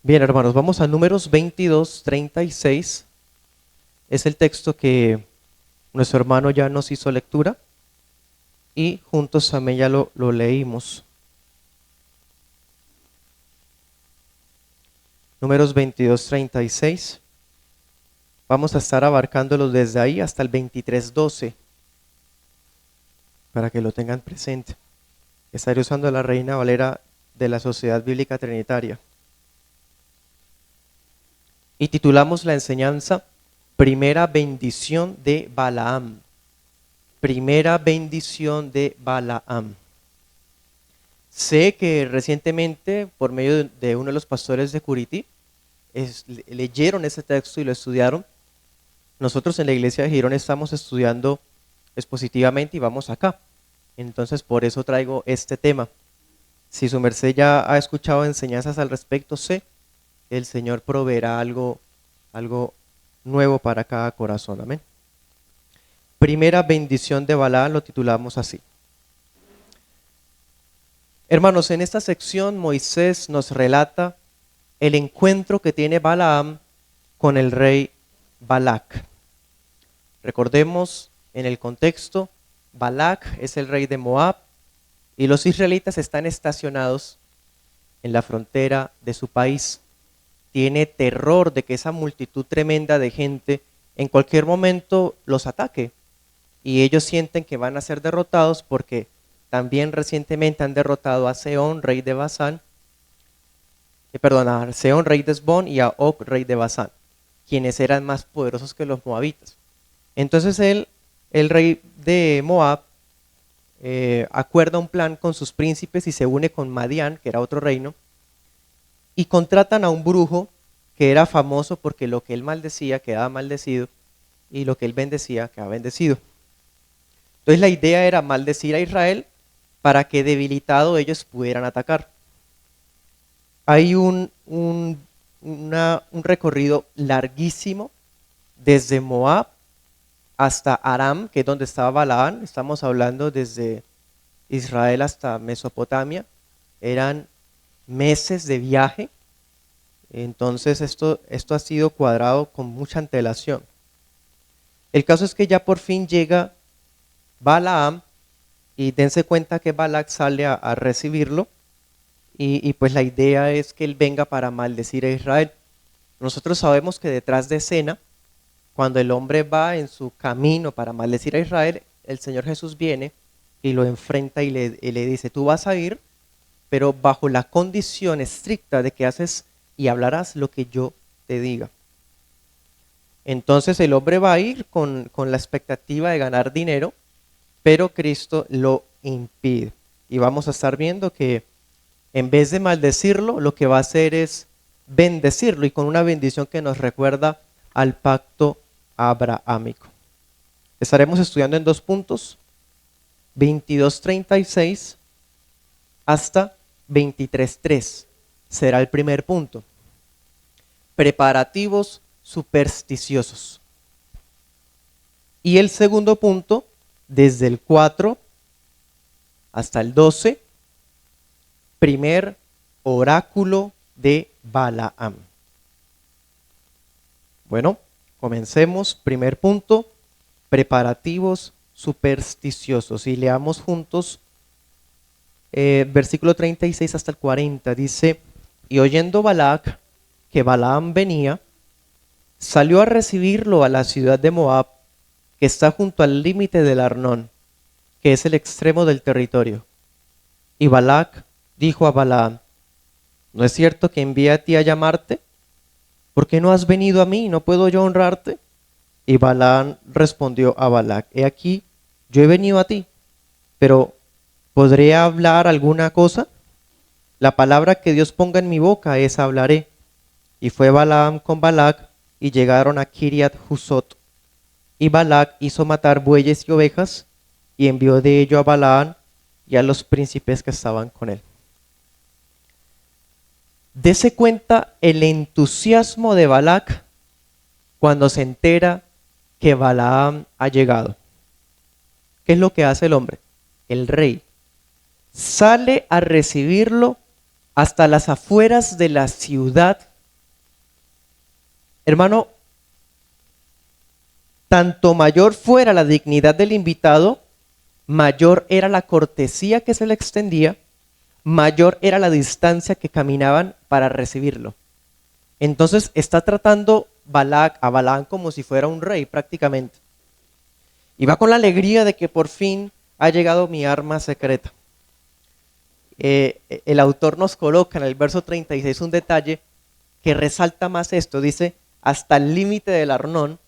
Bien, hermanos, vamos a Números 22, 36. Es el texto que nuestro hermano ya nos hizo lectura y juntos también ya lo leímos. Números 22, 36. Vamos a estar abarcándolo desde ahí hasta el 23, 12, para que lo tengan presente. Estaré usando la Reina Valera de la Sociedad Bíblica Trinitaria. Y titulamos la enseñanza Primera bendición de Balaam. Primera bendición de Balaam. Sé que recientemente, por medio de uno de los pastores de Curití, leyeron ese texto y lo estudiaron. Nosotros en la iglesia de Girón estamos estudiando expositivamente y vamos acá. Entonces por eso traigo este tema. Si su merced ya ha escuchado enseñanzas al respecto, sé que el Señor proveerá algo nuevo para cada corazón. Amén. Primera bendición de Balaam lo titulamos así. Hermanos, en esta sección Moisés nos relata el encuentro que tiene Balaam con el rey Balac. Recordemos en el contexto, Balac es el rey de Moab y los israelitas están estacionados en la frontera de su país. Tiene terror de que esa multitud tremenda de gente en cualquier momento los ataque y ellos sienten que van a ser derrotados porque también recientemente han derrotado a Sehón, rey de Basán, a Sehón, rey de Esbón, y a Og, rey de Basán, quienes eran más poderosos que los moabitas. Entonces el rey de Moab, acuerda un plan con sus príncipes y se une con Madián, que era otro reino, y contratan a un brujo que era famoso porque lo que él maldecía quedaba maldecido y lo que él bendecía quedaba bendecido. Entonces la idea era maldecir a Israel para que debilitado ellos pudieran atacar. Hay un recorrido larguísimo desde Moab hasta Aram, que es donde estaba Balaam. Estamos hablando desde Israel hasta Mesopotamia. Eran meses de viaje. Entonces esto ha sido cuadrado con mucha antelación. El caso es que ya por fin llega Balaam y dense cuenta que Balac sale a recibirlo y pues la idea es que él venga para maldecir a Israel. Nosotros sabemos que detrás de escena, cuando el hombre va en su camino para maldecir a Israel, el Señor Jesús viene y lo enfrenta y le dice, tú vas a ir, pero bajo la condición estricta de que haces y hablarás lo que yo te diga. Entonces el hombre va a ir con la expectativa de ganar dinero, pero Cristo lo impide. Y vamos a estar viendo que en vez de maldecirlo, lo que va a hacer es bendecirlo y con una bendición que nos recuerda al pacto abrahámico. Estaremos estudiando en 2 puntos, 22:36 hasta 23:3. Será el primer punto. Preparativos supersticiosos. Y el segundo punto, desde el 4 hasta el 12, primer oráculo de Balaam. Bueno, comencemos. Primer punto, preparativos supersticiosos. Y leamos juntos versículo 36 hasta el 40. Dice, y oyendo Balac que Balaam venía, salió a recibirlo a la ciudad de Moab, que está junto al límite del Arnón, que es el extremo del territorio. Y Balac dijo a Balaam, ¿no es cierto que envié a ti a llamarte? ¿Por qué no has venido a mí? ¿No puedo yo honrarte? Y Balaam respondió a Balac, he aquí, yo he venido a ti, pero ¿podré hablar alguna cosa? La palabra que Dios ponga en mi boca, esa hablaré. Y fue Balaam con Balac, y llegaron a Kiriat Husot. Y Balac hizo matar bueyes y ovejas, y envió de ello a Balaam y a los príncipes que estaban con él. Dese cuenta el entusiasmo de Balac cuando se entera que Balaam ha llegado. ¿Qué es lo que hace el hombre? El rey sale a recibirlo hasta las afueras de la ciudad Hermano, tanto mayor fuera la dignidad del invitado, mayor era la cortesía que se le extendía, mayor era la distancia que caminaban para recibirlo. Entonces está tratando a Balaam como si fuera un rey prácticamente. Y va con la alegría de que por fin ha llegado mi arma secreta. El autor nos coloca en el verso 36 un detalle que resalta más esto. Dice, hasta el límite del Arnón,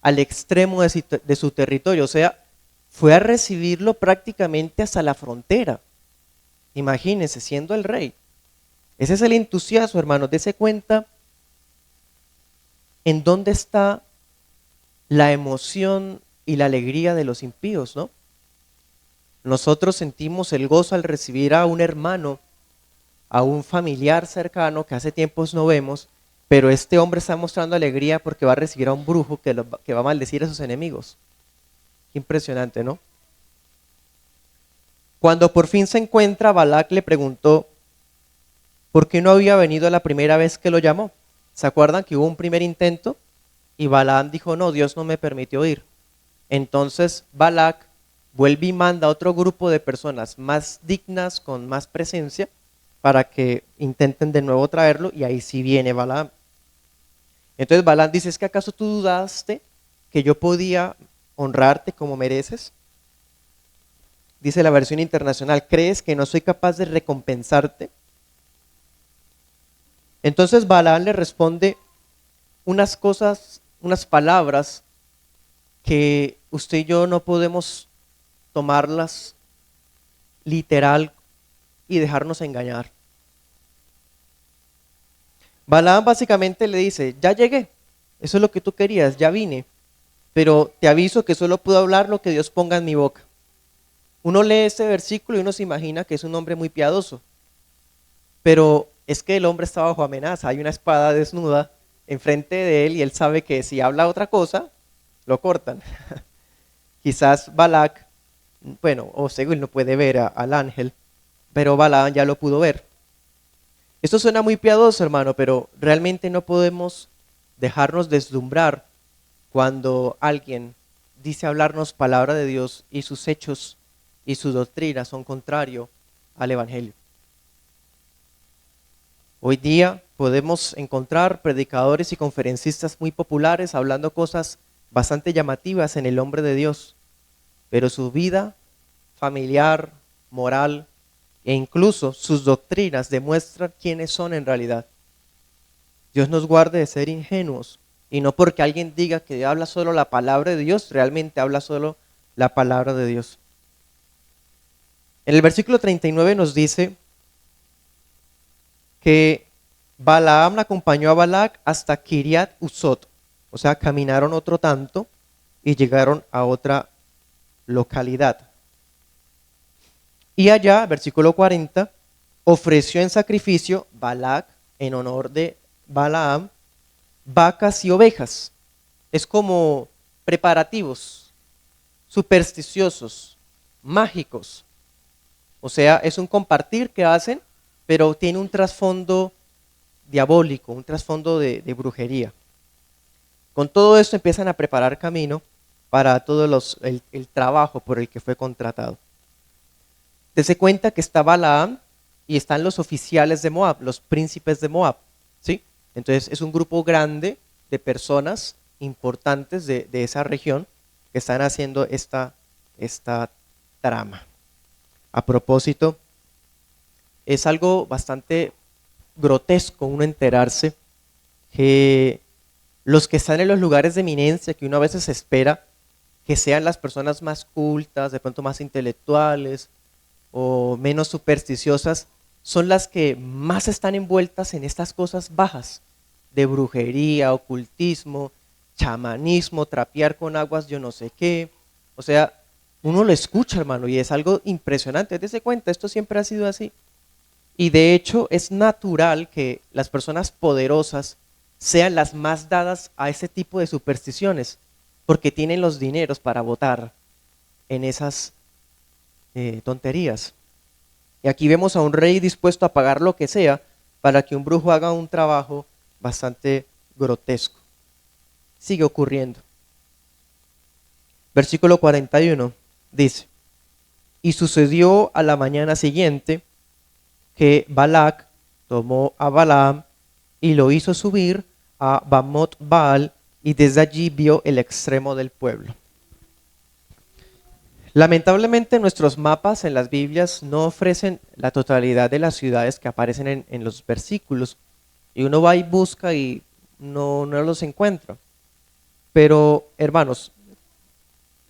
al extremo de su territorio. O sea, fue a recibirlo prácticamente hasta la frontera. Imagínense, siendo el rey. Ese es el entusiasmo, hermanos. Dese cuenta en dónde está la emoción y la alegría de los impíos, ¿no? Nosotros sentimos el gozo al recibir a un hermano, a un familiar cercano que hace tiempos no vemos, pero este hombre está mostrando alegría porque va a recibir a un brujo que va a maldecir a sus enemigos. Qué impresionante, ¿no? Cuando por fin se encuentra, Balac le preguntó por qué no había venido la primera vez que lo llamó. ¿Se acuerdan que hubo un primer intento? Y Balaam dijo, no, Dios no me permitió ir. Entonces Balac vuelve y manda a otro grupo de personas más dignas, con más presencia, para que intenten de nuevo traerlo, y ahí sí viene Balaam. Entonces Balaam dice, ¿es que acaso tú dudaste que yo podía honrarte como mereces? Dice la versión internacional, ¿crees que no soy capaz de recompensarte? Entonces Balaam le responde unas cosas, unas palabras que usted y yo no podemos tomarlas literal y dejarnos engañar. Balaam básicamente le dice, ya llegué, eso es lo que tú querías, ya vine, pero te aviso que solo puedo hablar lo que Dios ponga en mi boca. Uno lee ese versículo y uno se imagina que es un hombre muy piadoso, pero es que el hombre está bajo amenaza, hay una espada desnuda enfrente de él y él sabe que si habla otra cosa, lo cortan. Quizás Balac, bueno, o según no puede ver al ángel, pero Balaam ya lo pudo ver. Esto suena muy piadoso, hermano, pero realmente no podemos dejarnos deslumbrar cuando alguien dice hablarnos palabra de Dios y sus hechos y su doctrina son contrarios al Evangelio. Hoy día podemos encontrar predicadores y conferencistas muy populares hablando cosas bastante llamativas en el nombre de Dios, pero su vida familiar, moral e incluso sus doctrinas demuestran quiénes son en realidad. Dios nos guarde de ser ingenuos y no porque alguien diga que habla solo la palabra de Dios, realmente habla solo la palabra de Dios. En el versículo 39 nos dice que Balaam acompañó a Balac hasta Kiriat Usot, o sea, caminaron otro tanto y llegaron a otra localidad. Y allá, versículo 40, ofreció en sacrificio Balac en honor de Balaam vacas y ovejas. Es como preparativos, supersticiosos, mágicos. O sea, es un compartir que hacen, pero tiene un trasfondo diabólico, un trasfondo de brujería. Con todo esto empiezan a preparar camino para todo el trabajo por el que fue contratado. Dese cuenta que está Balaam y están los oficiales de Moab, los príncipes de Moab, ¿sí? Entonces es un grupo grande de personas importantes de esa región que están haciendo esta trama. A propósito, es algo bastante grotesco uno enterarse que los que están en los lugares de eminencia, que uno a veces espera que sean las personas más cultas, de pronto más intelectuales o menos supersticiosas, son las que más están envueltas en estas cosas bajas de brujería, ocultismo, chamanismo, trapear con aguas yo no sé qué. O sea, uno lo escucha, hermano, y es algo impresionante. Dese cuenta, esto siempre ha sido así. Y de hecho es natural que las personas poderosas sean las más dadas a ese tipo de supersticiones, porque tienen los dineros para votar en esas tonterías. Y aquí vemos a un rey dispuesto a pagar lo que sea para que un brujo haga un trabajo bastante grotesco. Sigue ocurriendo. Versículo 41 dice: y sucedió a la mañana siguiente que Balac tomó a Balaam y lo hizo subir a Bamot Baal, y desde allí vio el extremo del pueblo. Lamentablemente nuestros mapas en las Biblias no ofrecen la totalidad de las ciudades que aparecen en los versículos, y uno va y busca y no los encuentra. Pero hermanos,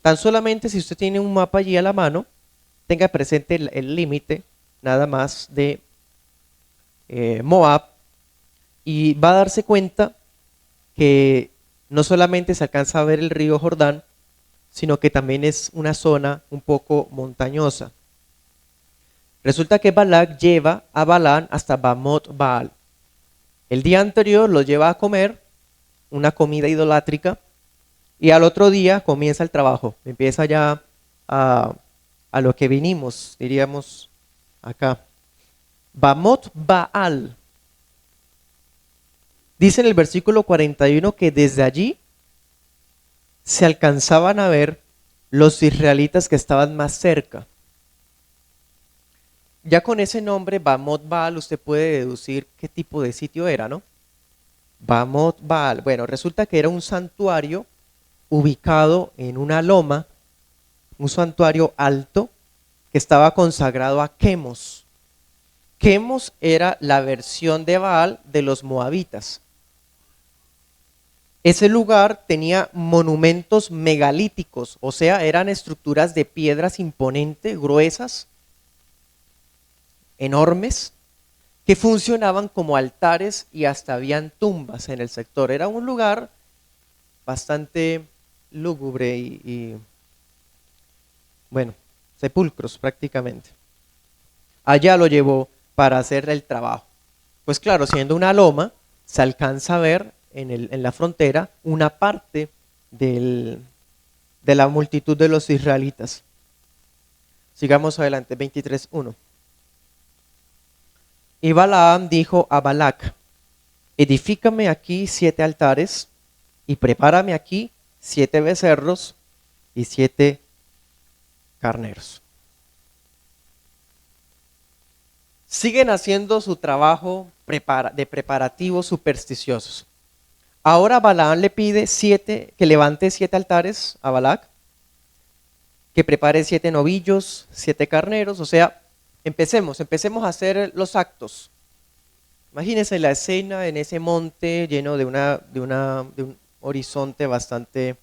tan solamente si usted tiene un mapa allí a la mano, tenga presente el límite nada más de Moab, y va a darse cuenta que no solamente se alcanza a ver el río Jordán, sino que también es una zona un poco montañosa. Resulta que Balac lleva a Balaam hasta Bamot Baal. El día anterior lo lleva a comer una comida idolátrica, y al otro día comienza el trabajo, empieza ya a lo que vinimos, diríamos acá. Bamot Baal. Dice en el versículo 41 que desde allí se alcanzaban a ver los israelitas que estaban más cerca. Ya con ese nombre, Bamot Baal, usted puede deducir qué tipo de sitio era, ¿no? Bamot Baal. Bueno, resulta que era un santuario ubicado en una loma, un santuario alto que estaba consagrado a Quemos. Quemos era la versión de Baal de los moabitas. Ese lugar tenía monumentos megalíticos, o sea, eran estructuras de piedras imponentes, gruesas, enormes, que funcionaban como altares y hasta habían tumbas en el sector. Era un lugar bastante lúgubre bueno, sepulcros prácticamente. Allá lo llevó para hacer el trabajo. Pues claro, siendo una loma, se alcanza a ver en la frontera una parte de la multitud de los israelitas. Sigamos adelante, 23:1. Y Balaam dijo a Balac: edifícame aquí 7 altares y prepárame aquí 7 becerros y 7 carneros. Siguen haciendo su trabajo de preparativos supersticiosos. Ahora Balaam le pide que levante 7 altares a Balac, que prepare 7 novillos, 7 carneros. O sea, empecemos a hacer los actos. Imagínense la escena en ese monte lleno de un horizonte bastante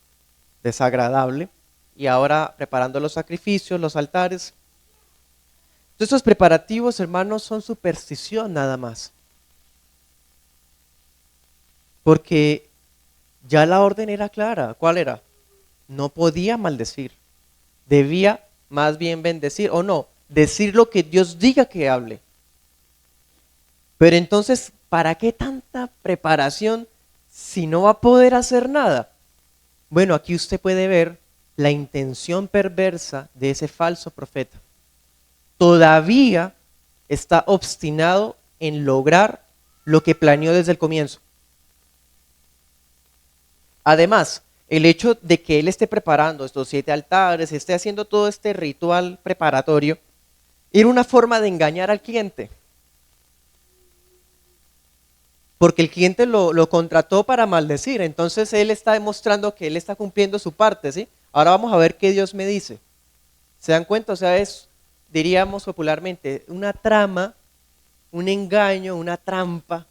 desagradable, y ahora preparando los sacrificios, los altares. Entonces, estos preparativos, hermanos, son superstición nada más. Porque ya la orden era clara. ¿Cuál era? No podía maldecir. Debía más bien bendecir, o no, decir lo que Dios diga que hable. Pero entonces, ¿para qué tanta preparación si no va a poder hacer nada? Bueno, aquí usted puede ver la intención perversa de ese falso profeta. Todavía está obstinado en lograr lo que planeó desde el comienzo. Además, el hecho de que él esté preparando estos 7 altares, esté haciendo todo este ritual preparatorio, era una forma de engañar al cliente. Porque el cliente lo contrató para maldecir, entonces él está demostrando que él está cumpliendo su parte, ¿sí? Ahora vamos a ver qué Dios me dice. ¿Se dan cuenta? O sea, es, diríamos popularmente, una trama, un engaño, una trampa.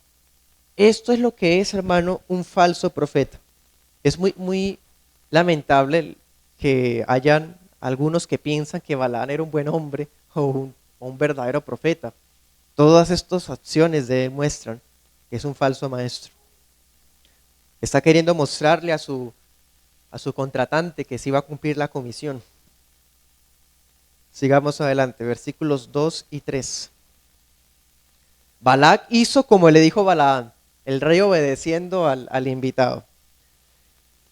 Esto es lo que es, hermano, un falso profeta. Es muy lamentable que hayan algunos que piensan que Balaam era un buen hombre o un verdadero profeta. Todas estas acciones demuestran que es un falso maestro. Está queriendo mostrarle a su contratante que sí va a cumplir la comisión. Sigamos adelante, versículos 2 y 3. Balac hizo como le dijo Balaam, el rey obedeciendo al invitado.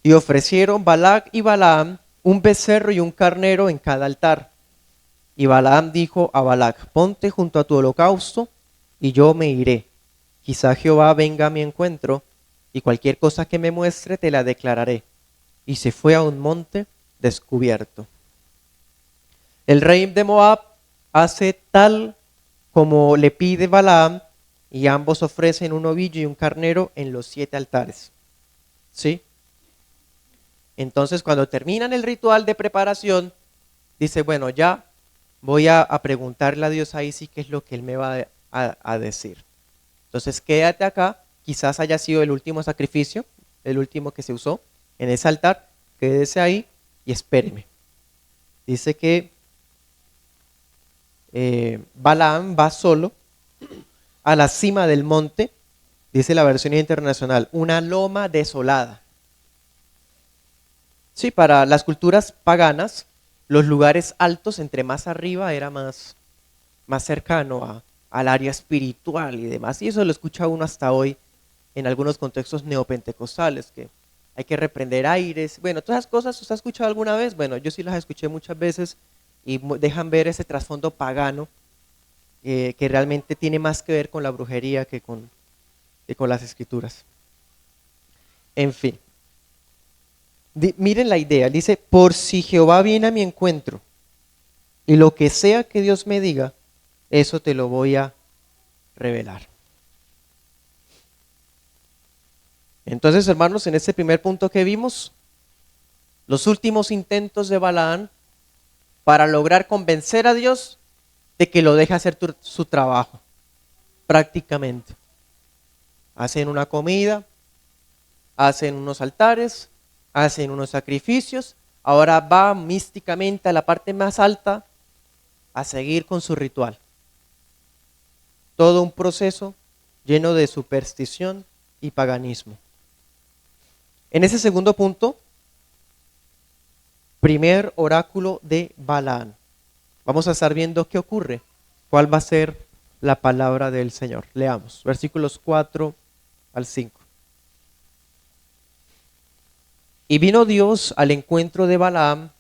Y ofrecieron Balac y Balaam un becerro y un carnero en cada altar. Y Balaam dijo a Balac: ponte junto a tu holocausto y yo me iré. Quizá Jehová venga a mi encuentro y cualquier cosa que me muestre te la declararé. Y se fue a un monte descubierto. El rey de Moab hace tal como le pide Balaam, y ambos ofrecen un novillo y un carnero en los 7 altares. ¿Sí? Entonces, cuando terminan el ritual de preparación, dice, bueno, ya voy a preguntarle a Dios ahí sí qué es lo que él me va a decir. Entonces, quédate acá, quizás haya sido el último sacrificio, el último que se usó en ese altar, quédese ahí y espéreme. Dice que Balaam va solo a la cima del monte, dice la versión internacional, una loma desolada. Sí, para las culturas paganas, los lugares altos, entre más arriba, era más cercano al área espiritual y demás. Y eso lo escucha uno hasta hoy en algunos contextos neopentecostales, que hay que reprender aires. Bueno, todas esas cosas, ¿usted ha escuchado alguna vez? Bueno, yo sí las escuché muchas veces y dejan ver ese trasfondo pagano que realmente tiene más que ver con la brujería que con las escrituras. En fin. Miren la idea, dice, por si Jehová viene a mi encuentro y lo que sea que Dios me diga, eso te lo voy a revelar. Entonces, hermanos, en este primer punto que vimos, los últimos intentos de Balaam para lograr convencer a Dios de que lo deje hacer su trabajo, prácticamente. Hacen una comida, hacen unos altares, hacen unos sacrificios, ahora va místicamente a la parte más alta a seguir con su ritual. Todo un proceso lleno de superstición y paganismo. En ese segundo punto, primer oráculo de Balaam. Vamos a estar viendo qué ocurre, cuál va a ser la palabra del Señor. Leamos, versículos 4 al 5. Y vino Dios al encuentro de Balaam,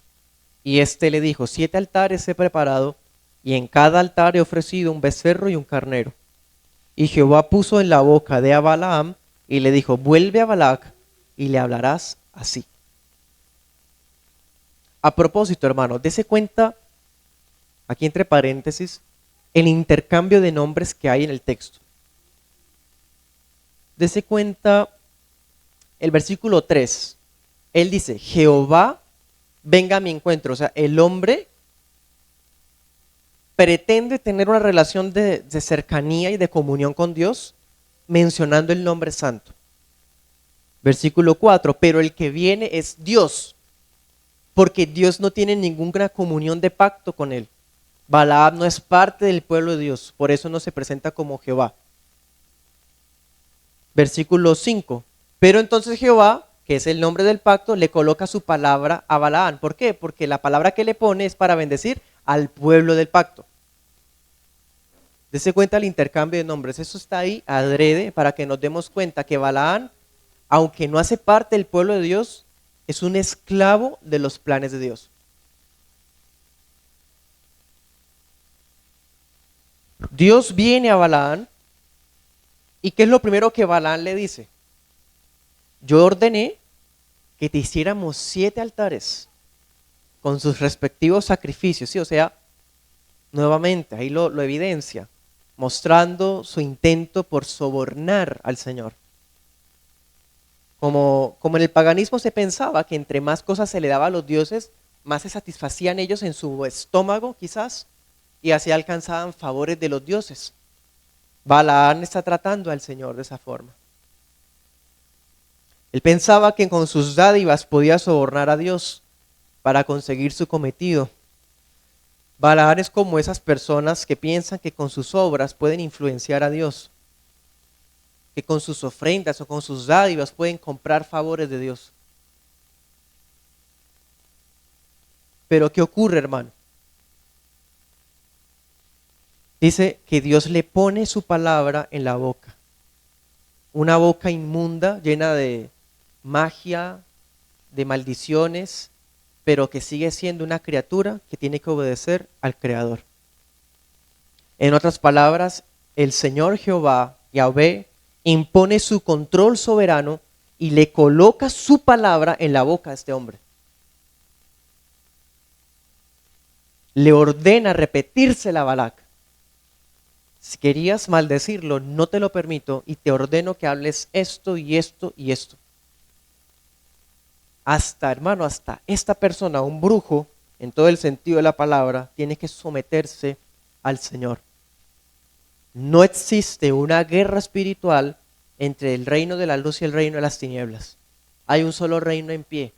y éste le dijo, 7 altares he preparado, y en cada altar he ofrecido un becerro y un carnero. Y Jehová puso en la boca de Balaam, y le dijo, vuelve a Balac, y le hablarás así. A propósito, hermano, dese cuenta, aquí entre paréntesis, el intercambio de nombres que hay en el texto. Dese cuenta el versículo 3. Él dice, Jehová venga a mi encuentro. O sea, el hombre pretende tener una relación de cercanía y de comunión con Dios mencionando el nombre santo. Versículo 4, pero el que viene es Dios, porque Dios no tiene ninguna comunión de pacto con él. Balaam no es parte del pueblo de Dios, por eso no se presenta como Jehová. Versículo 5, pero entonces Jehová, que es el nombre del pacto, le coloca su palabra a Balaam. ¿Por qué? Porque la palabra que le pone es para bendecir al pueblo del pacto. Dese cuenta el intercambio de nombres, eso está ahí adrede para que nos demos cuenta que Balaam, aunque no hace parte del pueblo de Dios, es un esclavo de los planes de Dios. Dios viene a Balaam, ¿y qué es lo primero que Balaam le dice? Yo ordené que te hiciéramos 7 altares con sus respectivos sacrificios, ¿sí? O sea, nuevamente, ahí lo evidencia, mostrando su intento por sobornar al Señor. Como en el paganismo se pensaba que entre más cosas se le daba a los dioses, más se satisfacían ellos en su estómago quizás, y así alcanzaban favores de los dioses. Balaam está tratando al Señor de esa forma. Él pensaba que con sus dádivas podía sobornar a Dios para conseguir su cometido. Balaam es como esas personas que piensan que con sus obras pueden influenciar a Dios, que con sus ofrendas o con sus dádivas pueden comprar favores de Dios. Pero ¿qué ocurre, hermano? Dice que Dios le pone su palabra en la boca. Una boca inmunda, llena de magia, de maldiciones, pero que sigue siendo una criatura que tiene que obedecer al Creador. En otras palabras, el Señor Jehová, Yahvé, impone su control soberano y le coloca su palabra en la boca a este hombre. Le ordena repetírsela a Balac. Si querías maldecirlo, no te lo permito y te ordeno que hables esto y esto y esto. Hasta, hermano, hasta esta persona, un brujo, en todo el sentido de la palabra, tiene que someterse al Señor. No existe una guerra espiritual entre el reino de la luz y el reino de las tinieblas. Hay un solo reino en pie.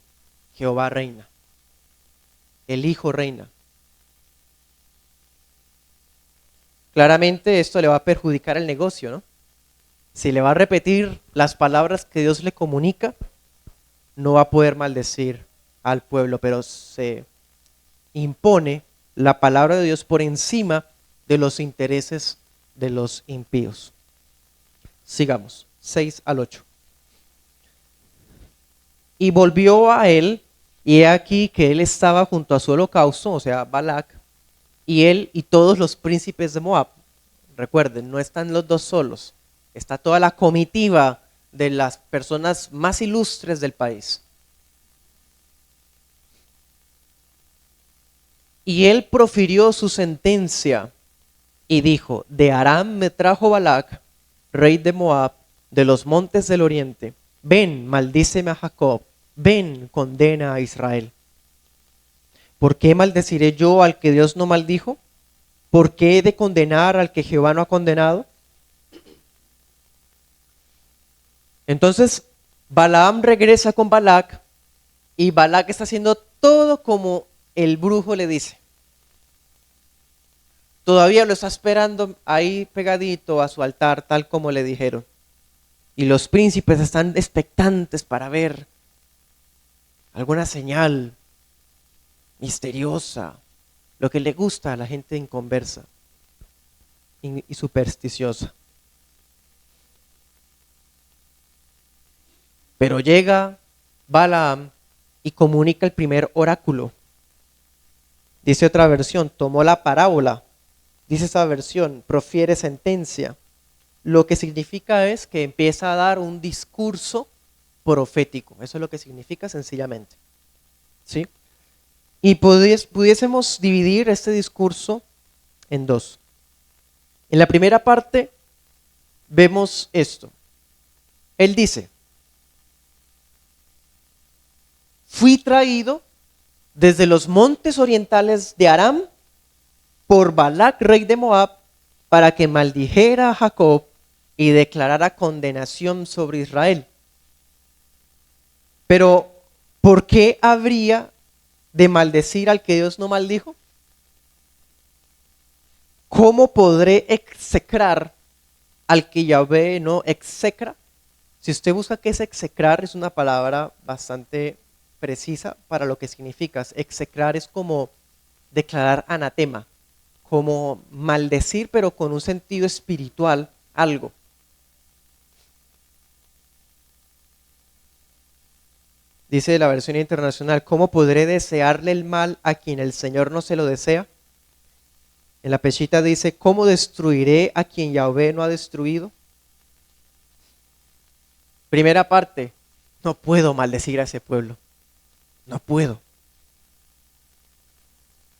Jehová reina. El Hijo reina. Claramente esto le va a perjudicar el negocio, ¿no? Si le va a repetir las palabras que Dios le comunica, no va a poder maldecir al pueblo, pero se impone la palabra de Dios por encima de los intereses de los impíos. Sigamos, 6 al 8. Y volvió a él, y he aquí que él estaba junto a su holocausto, o sea, Balac, y él y todos los príncipes de Moab. Recuerden, no están los dos solos, está toda la comitiva de las personas más ilustres del país. Y él profirió su sentencia y dijo: de Aram me trajo Balac, rey de Moab, de los montes del oriente. Ven, maldíceme a Jacob, ven, condena a Israel. ¿Por qué maldeciré yo al que Dios no maldijo? ¿Por qué he de condenar al que Jehová no ha condenado? Entonces Balaam regresa con Balac y Balac está haciendo todo como el brujo le dice. Todavía lo está esperando ahí pegadito a su altar, tal como le dijeron. Y los príncipes están expectantes para ver alguna señal misteriosa, lo que le gusta a la gente inconversa y supersticiosa. Pero llega Balaam y comunica el primer oráculo. Dice otra versión, tomó la parábola. Dice esa versión, profiere sentencia. Lo que significa es que empieza a dar un discurso profético. Eso es lo que significa sencillamente. ¿Sí? Y pudiésemos dividir este discurso en dos. En la primera parte vemos esto. Él dice: fui traído desde los montes orientales de Aram por Balac, rey de Moab, para que maldijera a Jacob y declarara condenación sobre Israel. Pero, ¿por qué habría de maldecir al que Dios no maldijo? ¿Cómo podré execrar al que Yahvé no execra? Si usted busca qué es execrar, es una palabra bastante precisa para lo que significa. Execrar es como declarar anatema, como maldecir, pero con un sentido espiritual, algo. Dice la versión internacional: ¿cómo podré desearle el mal a quien el Señor no se lo desea? En la Peshita dice: ¿cómo destruiré a quien Yahvé no ha destruido? Primera parte: no puedo maldecir a ese pueblo. No puedo.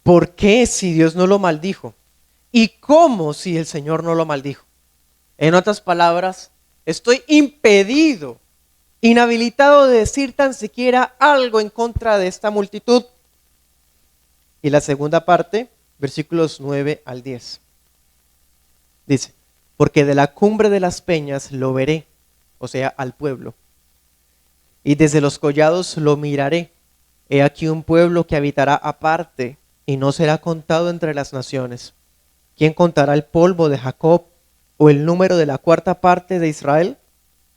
¿Por qué si Dios no lo maldijo? ¿Y cómo si el Señor no lo maldijo? En otras palabras, estoy impedido, inhabilitado de decir tan siquiera algo en contra de esta multitud. Y la segunda parte, versículos 9 al 10. Dice: porque de la cumbre de las peñas lo veré, o sea, al pueblo, y desde los collados lo miraré. He aquí un pueblo que habitará aparte y no será contado entre las naciones. ¿Quién contará el polvo de Jacob o el número de la cuarta parte de Israel?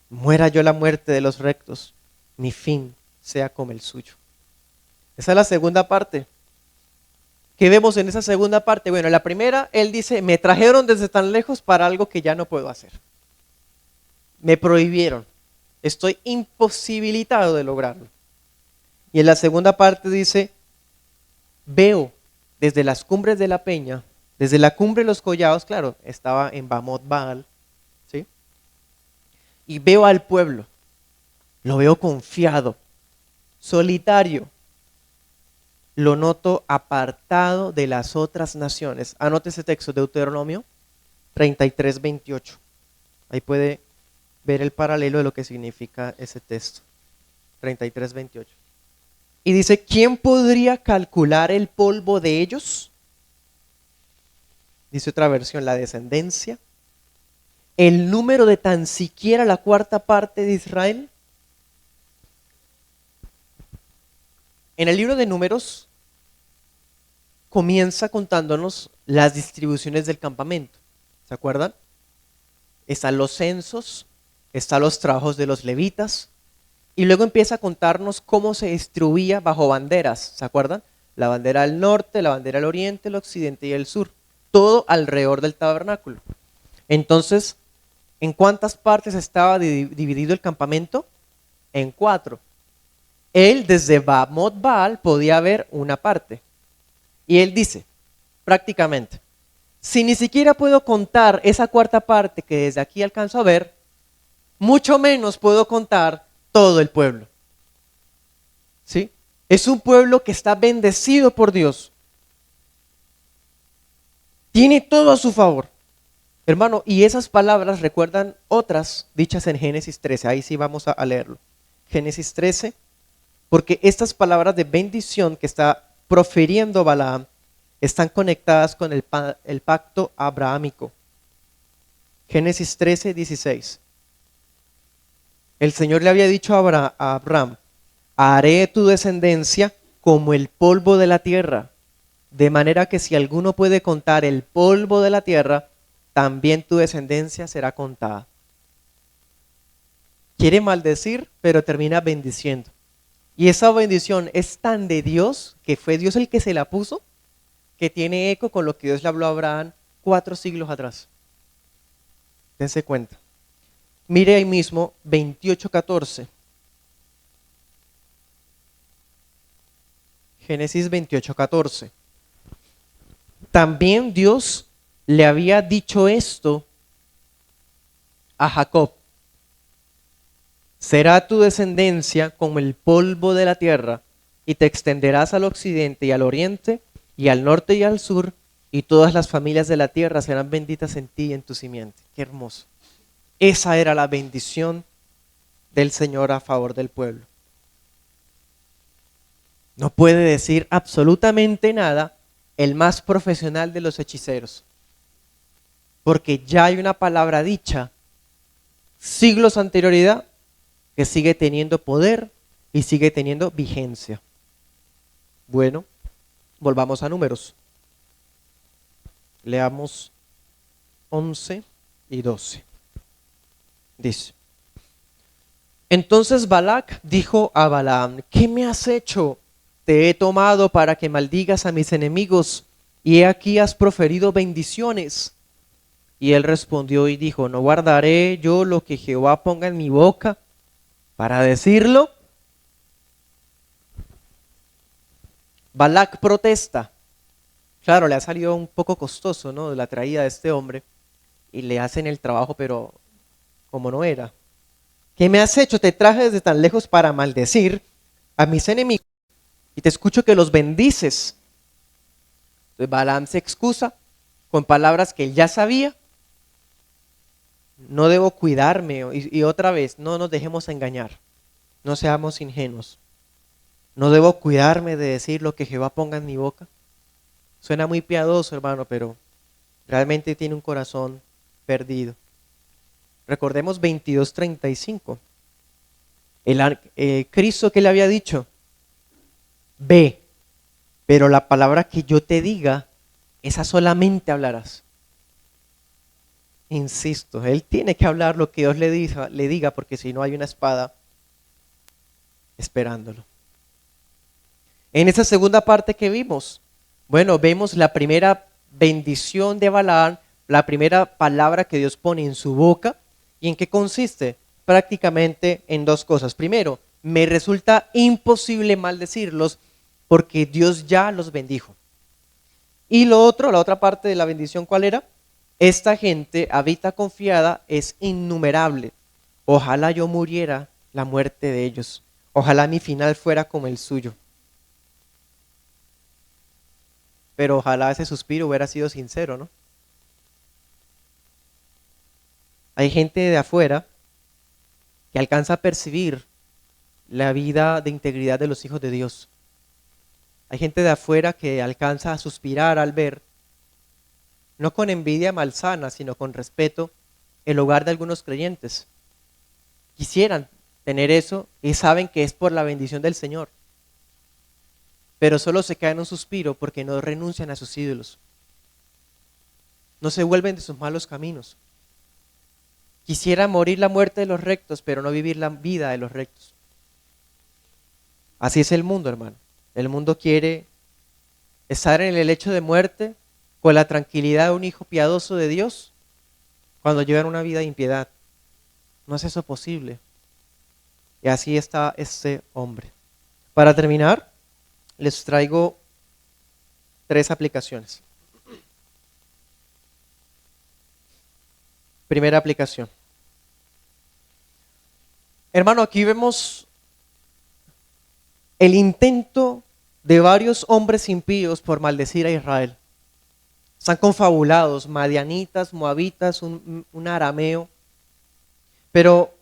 Muera yo la muerte de los rectos, mi fin sea como el suyo. Esa es la segunda parte. ¿Qué vemos en esa segunda parte? Bueno, en la primera, él dice: me trajeron desde tan lejos para algo que ya no puedo hacer. Me prohibieron. Estoy imposibilitado de lograrlo. Y en la segunda parte dice: veo desde las cumbres de la peña, desde la cumbre de los collados, claro, estaba en Bamot Baal, ¿sí? Y veo al pueblo. Lo veo confiado, solitario. Lo noto apartado de las otras naciones. Anote ese texto, Deuteronomio 33:28. Ahí puede ver el paralelo de lo que significa ese texto. 33:28. Y dice, ¿quién podría calcular el polvo de ellos? Dice otra versión, la descendencia. El número de tan siquiera la cuarta parte de Israel. En el libro de Números comienza contándonos las distribuciones del campamento. ¿Se acuerdan? Están los censos, están los trabajos de los levitas, y luego empieza a contarnos cómo se distribuía bajo banderas. ¿Se acuerdan? La bandera del norte, la bandera del oriente, el occidente y el sur. Todo alrededor del tabernáculo. Entonces, ¿en cuántas partes estaba dividido el campamento? En 4. Él desde Bamot Baal podía ver una parte. Y él dice, prácticamente, si ni siquiera puedo contar esa cuarta parte que desde aquí alcanzo a ver, mucho menos puedo contar todo el pueblo. ¿Sí? Es un pueblo que está bendecido por Dios. Tiene todo a su favor. Hermano, y esas palabras recuerdan otras dichas en Génesis 13. Ahí sí vamos a leerlo. Génesis 13, porque estas palabras de bendición que está profiriendo Balaam están conectadas con el pacto abrahámico. Génesis 13, 16. El Señor le había dicho a Abraham, haré tu descendencia como el polvo de la tierra, de manera que si alguno puede contar el polvo de la tierra, también tu descendencia será contada. Quiere maldecir, pero termina bendiciendo. Y esa bendición es tan de Dios, que fue Dios el que se la puso, que tiene eco con lo que Dios le habló a Abraham 4 siglos atrás. Dense cuenta. Mire ahí mismo 28:14. Génesis 28:14. También Dios le había dicho esto a Jacob. Será tu descendencia como el polvo de la tierra, y te extenderás al occidente y al oriente, y al norte y al sur, y todas las familias de la tierra serán benditas en ti y en tu simiente. Qué hermoso. Esa era la bendición del Señor a favor del pueblo. No puede decir absolutamente nada el más profesional de los hechiceros, porque ya hay una palabra dicha siglos anterioridad que sigue teniendo poder y sigue teniendo vigencia. Bueno, volvamos a Números. Leamos 11 y 12. Dice, entonces Balac dijo a Balaam, ¿qué me has hecho? Te he tomado para que maldigas a mis enemigos, y he aquí has proferido bendiciones. Y él respondió y dijo, ¿no guardaré yo lo que Jehová ponga en mi boca para decirlo? Balac protesta. Claro, le ha salido un poco costoso, ¿no?, la traída de este hombre, y le hacen el trabajo, pero como no era. ¿Qué me has hecho? Te traje desde tan lejos para maldecir a mis enemigos, y te escucho que los bendices. Entonces Balaam se excusa con palabras que él ya sabía. No debo cuidarme, y otra vez, no nos dejemos engañar, no seamos ingenuos. No debo cuidarme de decir lo que Jehová ponga en mi boca. Suena muy piadoso, hermano, pero realmente tiene un corazón perdido. Recordemos 22:35. Cristo, que le había dicho, ve, pero la palabra que yo te diga, esa solamente hablarás. Insisto, él tiene que hablar lo que Dios le diga, porque si no hay una espada esperándolo. En esa segunda parte que vimos, bueno, vemos la primera bendición de Balaam, la primera palabra que Dios pone en su boca. ¿Y en qué consiste? Prácticamente en dos cosas. Primero, me resulta imposible maldecirlos porque Dios ya los bendijo. Y lo otro, la otra parte de la bendición, ¿cuál era? Esta gente habita confiada, es innumerable. Ojalá yo muriera la muerte de ellos. Ojalá mi final fuera como el suyo. Pero ojalá ese suspiro hubiera sido sincero, ¿no? Hay gente de afuera que alcanza a percibir la vida de integridad de los hijos de Dios. Hay gente de afuera que alcanza a suspirar al ver, no con envidia malsana, sino con respeto, el hogar de algunos creyentes. Quisieran tener eso y saben que es por la bendición del Señor, pero solo se caen en un suspiro porque no renuncian a sus ídolos, no se vuelven de sus malos caminos. Quisiera morir la muerte de los rectos, pero no vivir la vida de los rectos. Así es el mundo, hermano. El mundo quiere estar en el lecho de muerte con la tranquilidad de un hijo piadoso de Dios cuando llevan una vida de impiedad. No es eso posible. Y así está este hombre. Para terminar, les traigo 3 aplicaciones. Primera aplicación. Hermano, aquí vemos el intento de varios hombres impíos por maldecir a Israel. Están confabulados, madianitas, moabitas, un arameo, pero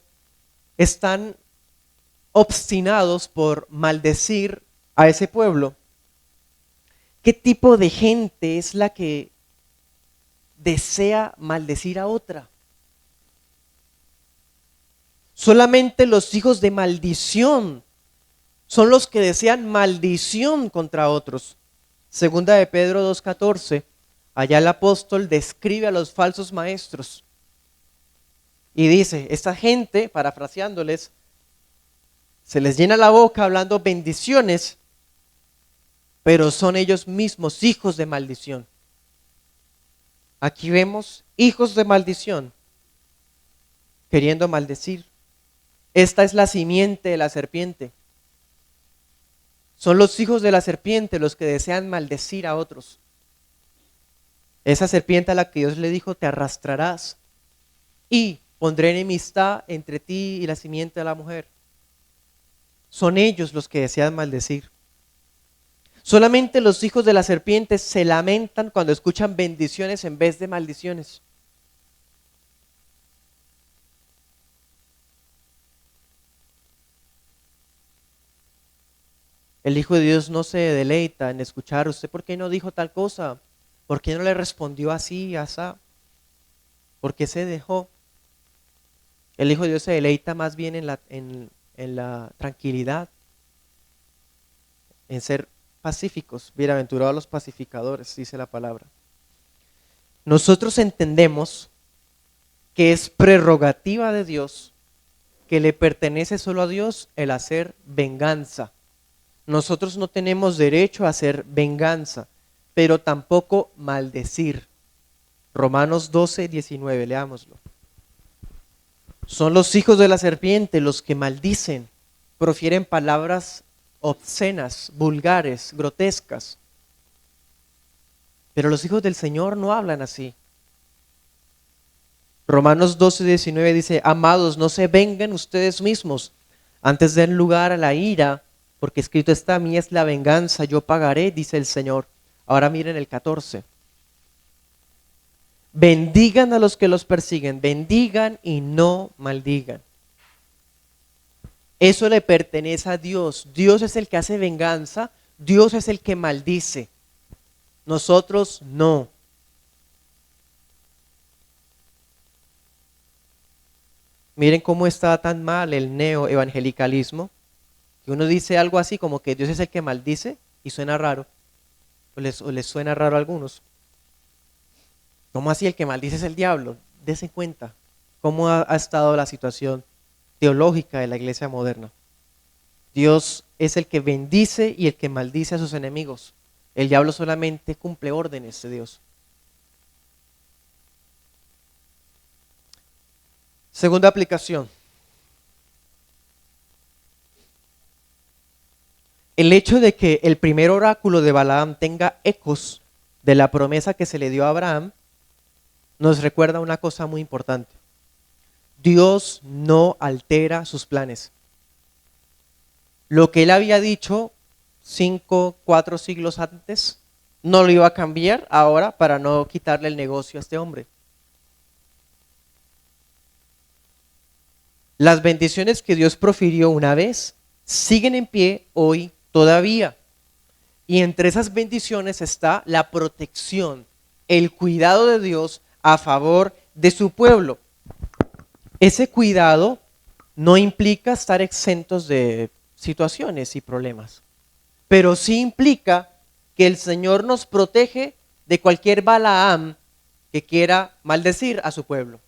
están obstinados por maldecir a ese pueblo. ¿Qué tipo de gente es la que desea maldecir a otra? Solamente los hijos de maldición son los que desean maldición contra otros. Segunda de Pedro 2:14, allá el apóstol describe a los falsos maestros y dice, esta gente, parafraseándoles, se les llena la boca hablando bendiciones, pero son ellos mismos hijos de maldición. Aquí vemos hijos de maldición queriendo maldecir. Esta es la simiente de la serpiente. Son los hijos de la serpiente los que desean maldecir a otros. Esa serpiente a la que Dios le dijo, te arrastrarás y pondré enemistad entre ti y la simiente de la mujer. Son ellos los que desean maldecir. Solamente los hijos de la serpiente se lamentan cuando escuchan bendiciones en vez de maldiciones. El Hijo de Dios no se deleita en escuchar, ¿usted por qué no dijo tal cosa? ¿Por qué no le respondió así, asá? ¿Por qué se dejó? El Hijo de Dios se deleita más bien en la tranquilidad, en ser pacíficos. Bienaventurados los pacificadores, dice la palabra. Nosotros entendemos que es prerrogativa de Dios, que le pertenece solo a Dios el hacer venganza. Nosotros no tenemos derecho a hacer venganza, pero tampoco maldecir. Romanos 12:19, leámoslo. Son los hijos de la serpiente los que maldicen, profieren palabras obscenas, vulgares, grotescas. Pero los hijos del Señor no hablan así. Romanos 12:19 dice, amados, no se vengan ustedes mismos, antes den lugar a la ira, porque escrito está, a mí es la venganza, yo pagaré, dice el Señor. Ahora miren el 14. Bendigan a los que los persiguen, bendigan y no maldigan. Eso le pertenece a Dios. Dios es el que hace venganza, Dios es el que maldice. Nosotros no. Miren cómo está tan mal el neoevangelicalismo, que uno dice algo así como que Dios es el que maldice y suena raro, o les suena raro a algunos. ¿Cómo así el que maldice es el diablo? Dense cuenta cómo ha estado la situación teológica de la iglesia moderna. Dios es el que bendice y el que maldice a sus enemigos. El diablo solamente cumple órdenes de Dios. Segunda aplicación. El hecho de que el primer oráculo de Balaam tenga ecos de la promesa que se le dio a Abraham nos recuerda una cosa muy importante. Dios no altera sus planes. Lo que él había dicho 4 siglos antes, no lo iba a cambiar ahora para no quitarle el negocio a este hombre. Las bendiciones que Dios profirió una vez siguen en pie hoy todavía. Y entre esas bendiciones está la protección, el cuidado de Dios a favor de su pueblo. Ese cuidado no implica estar exentos de situaciones y problemas, pero sí implica que el Señor nos protege de cualquier Balaam que quiera maldecir a su pueblo.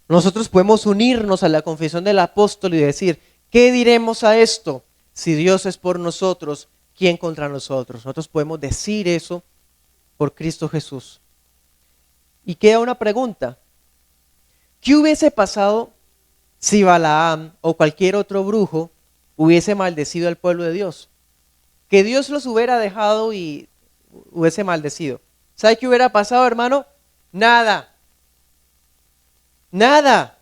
Nosotros podemos unirnos a la confesión del apóstol y decir, ¿qué diremos a esto? Si Dios es por nosotros, ¿quién contra nosotros? Nosotros podemos decir eso por Cristo Jesús. Y queda una pregunta. ¿Qué hubiese pasado si Balaam o cualquier otro brujo hubiese maldecido al pueblo de Dios? Que Dios los hubiera dejado y hubiese maldecido. ¿Sabe qué hubiera pasado, hermano? Nada. Nada.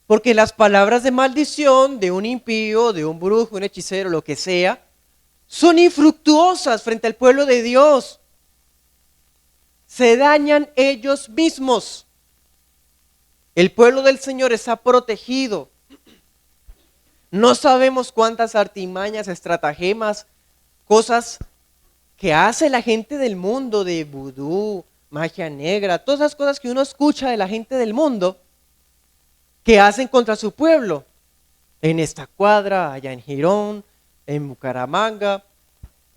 Porque las palabras de maldición de un impío, de un brujo, un hechicero, lo que sea, son infructuosas frente al pueblo de Dios. Se dañan ellos mismos. El pueblo del Señor está protegido. No sabemos cuántas artimañas, estratagemas, cosas que hace la gente del mundo, de vudú, magia negra, todas esas cosas que uno escucha de la gente del mundo, que hacen contra su pueblo. En esta cuadra, allá en Girón, en Bucaramanga.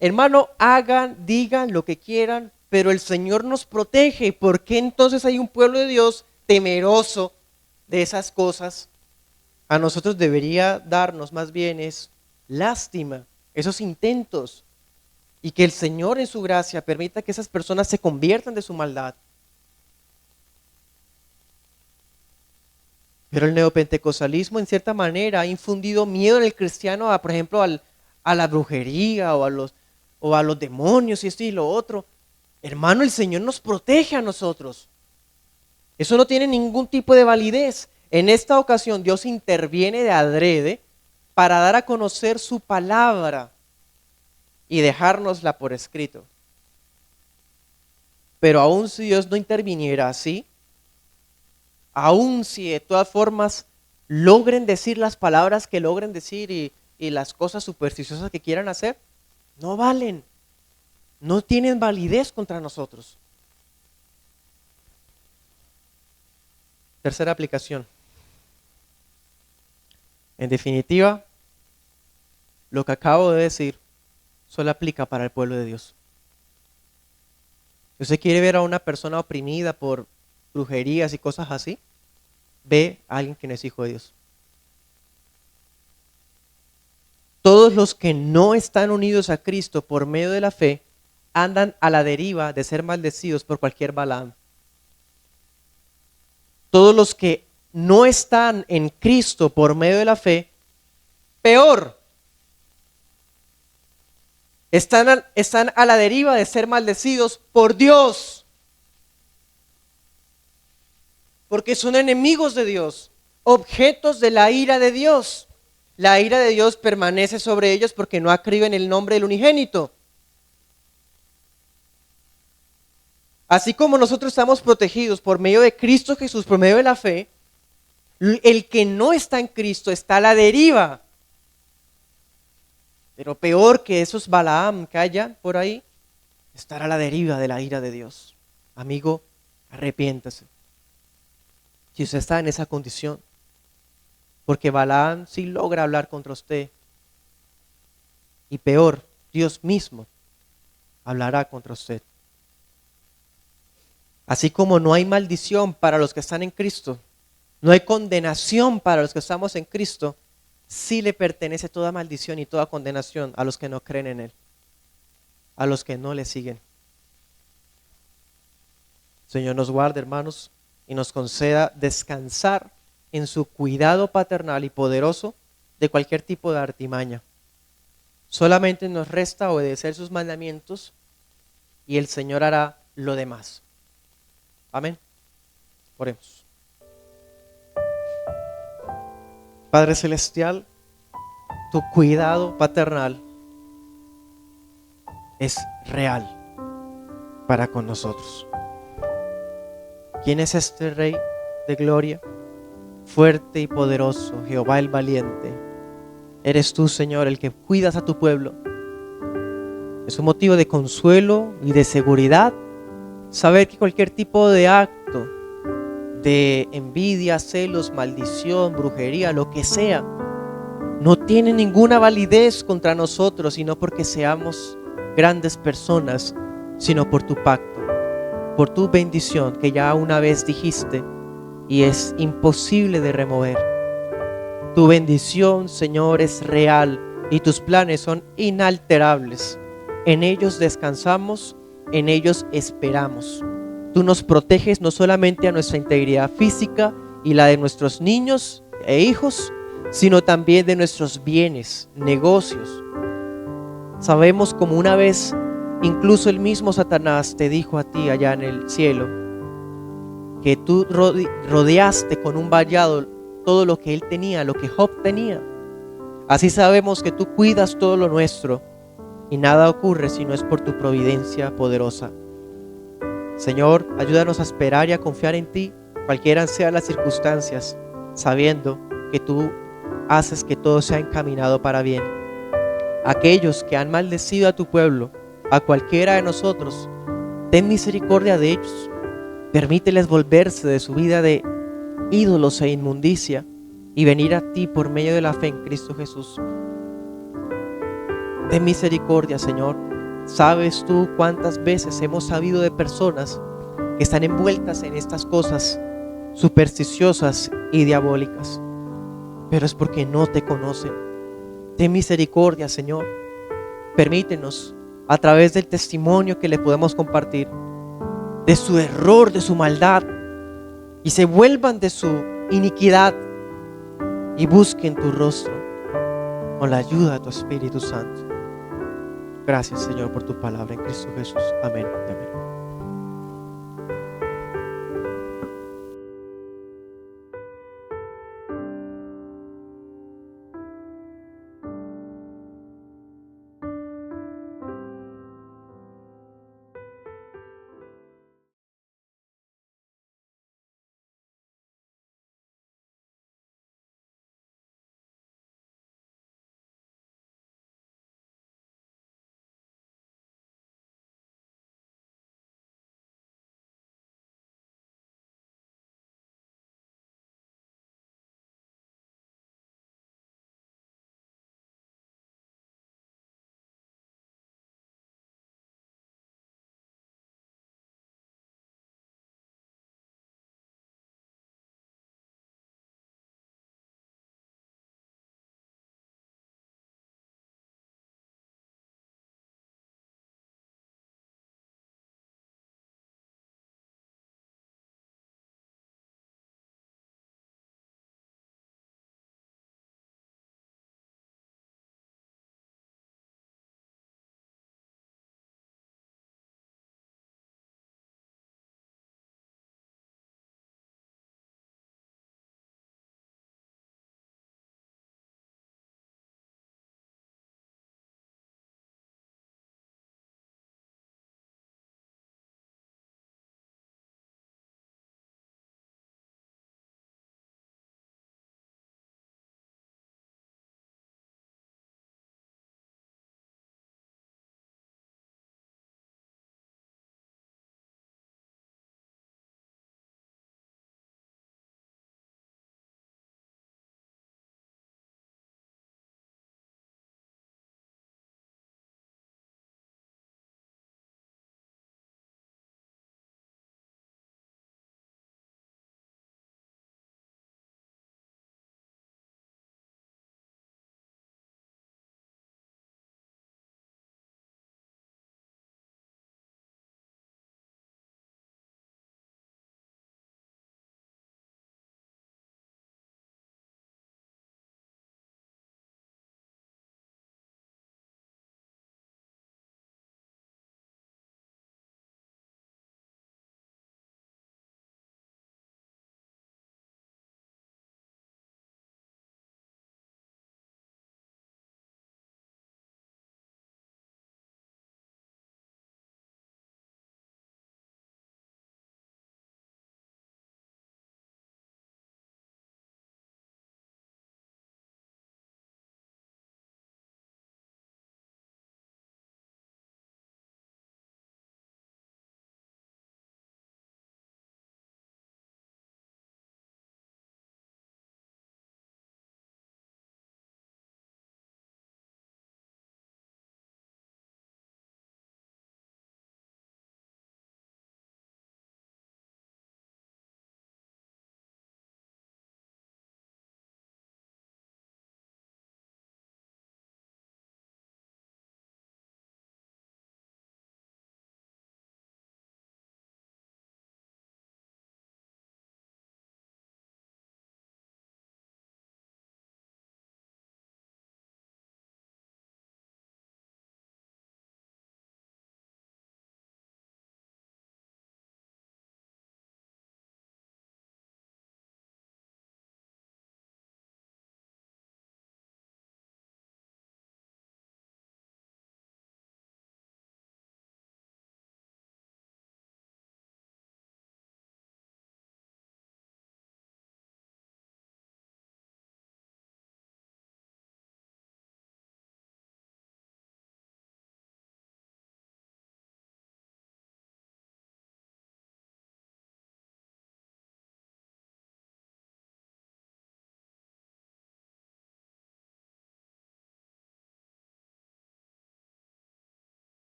Hermano, hagan, digan lo que quieran, pero el Señor nos protege. ¿Por qué entonces hay un pueblo de Dios temeroso de esas cosas? A nosotros debería darnos más bien es lástima esos intentos y que el Señor en su gracia permita que esas personas se conviertan de su maldad. Pero el neopentecostalismo en cierta manera ha infundido miedo en el cristiano a, por ejemplo, a la brujería o a los demonios y esto y lo otro. Hermano, el Señor nos protege a nosotros. Eso no tiene ningún tipo de validez. En esta ocasión Dios interviene de adrede para dar a conocer su palabra y dejárnosla por escrito. Pero aun si Dios no interviniera así, aun si de todas formas logren decir las palabras que logren decir y las cosas supersticiosas que quieran hacer, no valen, no tienen validez contra nosotros. Tercera aplicación. En definitiva, lo que acabo de decir solo aplica para el pueblo de Dios. Si usted quiere ver a una persona oprimida por brujerías y cosas así, ve a alguien que no es hijo de Dios. Todos los que no están unidos a Cristo por medio de la fe andan a la deriva de ser maldecidos por cualquier Balaam. Todos los que no están en Cristo por medio de la fe, peor, están a la deriva de ser maldecidos por Dios. Porque son enemigos de Dios, objetos de la ira de Dios. La ira de Dios permanece sobre ellos porque no acriben el nombre del unigénito. Así como nosotros estamos protegidos por medio de Cristo Jesús, por medio de la fe, el que no está en Cristo está a la deriva. Pero peor que esos Balaam que hayan por ahí, estar a la deriva de la ira de Dios. Amigo, arrepiéntase. Si usted está en esa condición, porque Balaam sí logra hablar contra usted, y peor, Dios mismo hablará contra usted. Así como no hay maldición para los que están en Cristo, no hay condenación para los que estamos en Cristo, sí le pertenece toda maldición y toda condenación a los que no creen en Él, a los que no le siguen. Señor nos guarde, hermanos, y nos conceda descansar en su cuidado paternal y poderoso de cualquier tipo de artimaña. Solamente nos resta obedecer sus mandamientos y el Señor hará lo demás. Amén. Oremos. Padre Celestial, tu cuidado paternal es real para con nosotros. ¿Quién es este Rey de gloria? Fuerte y poderoso, Jehová el valiente. Eres tú, Señor, el que cuidas a tu pueblo. Es un motivo de consuelo y de seguridad saber que cualquier tipo de acto de envidia, celos, maldición, brujería, lo que sea, no tiene ninguna validez contra nosotros, y no porque seamos grandes personas, sino por tu pacto, por tu bendición que ya una vez dijiste y es imposible de remover. Tu bendición, Señor, es real y tus planes son inalterables. En ellos descansamos, en ellos esperamos. Tú nos proteges no solamente a nuestra integridad física y la de nuestros niños e hijos, sino también de nuestros bienes, negocios. Sabemos como una vez incluso el mismo Satanás te dijo a ti allá en el cielo, que tú rodeaste con un vallado todo lo que él tenía, lo que Job tenía. Así sabemos que tú cuidas todo lo nuestro y nada ocurre si no es por tu providencia poderosa. Señor, ayúdanos a esperar y a confiar en ti, cualquiera sean las circunstancias, sabiendo que tú haces que todo sea encaminado para bien. Aquellos que han maldecido a tu pueblo, a cualquiera de nosotros, ten misericordia de ellos. Permíteles volverse de su vida de ídolos e inmundicia y venir a ti por medio de la fe en Cristo Jesús. Ten misericordia, Señor. Sabes tú cuántas veces hemos sabido de personas que están envueltas en estas cosas supersticiosas y diabólicas, pero es porque no te conocen. Ten misericordia, Señor. Permítenos, a través del testimonio que le podemos compartir, de su error, de su maldad, y se vuelvan de su iniquidad y busquen tu rostro con la ayuda de tu Espíritu Santo. Gracias, Señor, por tu palabra en Cristo Jesús. Amén y amén.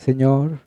Señor,